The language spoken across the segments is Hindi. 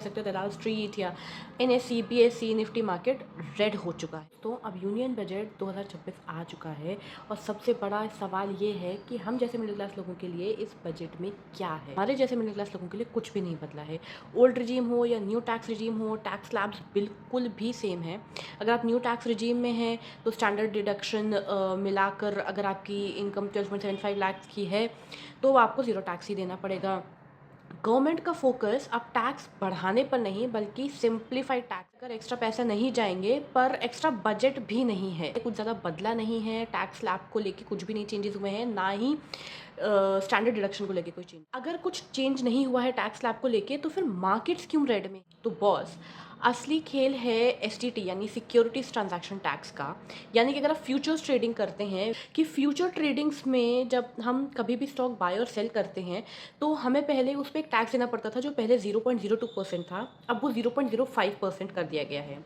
सकते हो दलाल स्ट्रीट या NSC BSc Nifty market red हो चुका है। तो अब यूनियन बजट 2026 आ चुका है और सबसे बड़ा सवाल ये है कि हम जैसे मिडिल क्लास लोगों के लिए इस बजट में क्या है। हमारे जैसे मिडिल क्लास लोगों के लिए कुछ भी नहीं बदला है। ओल्ड रिजीम हो या न्यू टैक्स रिजीम हो, टैक्स स्लैब्स बिल्कुल भी सेम है। अगर आप न्यू टैक्स रिजीम में हैं तो स्टैंडर्ड डिडक्शन मिलाकर अगर आपकी इनकम 12.75 लाख की है तो आपको ज़ीरो टैक्स ही देना पड़ेगा। गवर्नमेंट का फोकस अब टैक्स बढ़ाने पर नहीं बल्कि सिंप्लीफाइड टैक्स। अगर एक्स्ट्रा पैसा नहीं जाएंगे पर एक्स्ट्रा बजट भी नहीं है, कुछ ज़्यादा बदला नहीं है। टैक्स स्लैब को लेके कुछ भी नहीं चेंजेस हुए हैं, ना ही स्टैंडर्ड डिडक्शन को लेके कोई चेंज। अगर कुछ चेंज नहीं हुआ है टैक्स स्लैब को लेके तो फिर मार्केट्स क्यों रेड में? तो बॉस असली खेल है एसटीटी यानी सिक्योरिटीज ट्रांजैक्शन टैक्स का। यानी कि अगर आप फ्यूचर्स ट्रेडिंग करते हैं कि फ्यूचर ट्रेडिंग्स में जब हम कभी भी स्टॉक बाय और सेल करते हैं तो हमें पहले उस पर एक टैक्स देना पड़ता था जो पहले 0.02% था, अब वो 0.05% कर दिया गया है।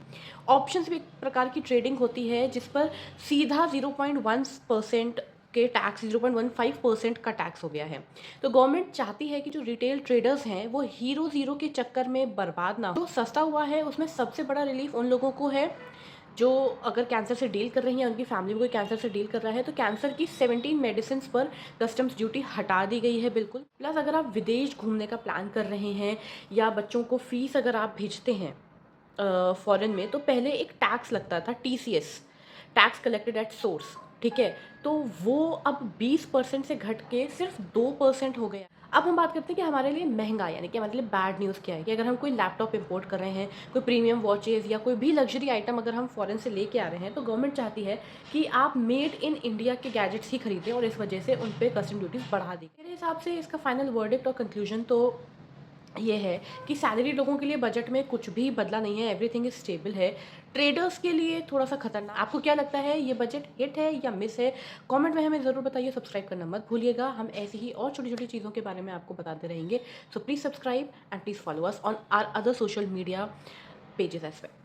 ऑप्शंस भी एक प्रकार की ट्रेडिंग होती है जिस पर सीधा 0.1% के टैक्स 0.15% का टैक्स हो गया है। तो गवर्नमेंट चाहती है कि जो रिटेल ट्रेडर्स हैं वो हीरो ज़ीरो के चक्कर में बर्बाद ना हो। जो सस्ता हुआ है उसमें सबसे बड़ा रिलीफ उन लोगों को है जो अगर कैंसर से डील कर रही हैं, उनकी फैमिली में कोई कैंसर से डील कर रहा है तो कैंसर की 17 मेडिसिन पर कस्टम्स ड्यूटी हटा दी गई है बिल्कुल। प्लस अगर आप विदेश घूमने का प्लान कर रहे हैं या बच्चों को फीस अगर आप भेजते हैं फॉरेन में तो पहले एक टैक्स लगता था TCS, tax collected at source, ठीक है। तो वो अब 20% से घट के सिर्फ 2% हो गया। अब हम बात करते हैं कि हमारे लिए महंगा यानी कि हमारे लिए बैड न्यूज़ क्या है कि अगर हम कोई लैपटॉप इंपोर्ट कर रहे हैं, कोई प्रीमियम वॉचेस या कोई भी लग्जरी आइटम अगर हम फॉरेन से लेके आ रहे हैं तो गवर्नमेंट चाहती है कि आप मेड इन इंडिया के गैजेट्स ही खरीदें और इस वजह से उन पर कस्टम ड्यूटीज़ बढ़ा दी। मेरे हिसाब से इसका फाइनल वर्डिक्ट और कंक्लूजन तो ये है कि सैलरी लोगों के लिए बजट में कुछ भी बदला नहीं है, एवरीथिंग इज स्टेबल है। ट्रेडर्स के लिए थोड़ा सा खतरनाक। आपको क्या लगता है, ये बजट हिट है या मिस है? कमेंट में हमें ज़रूर बताइए। सब्सक्राइब करना मत भूलिएगा, हम ऐसी ही और छोटी छोटी चीज़ों के बारे में आपको बताते रहेंगे। So please subscribe and please follow us on our other social media pages as well.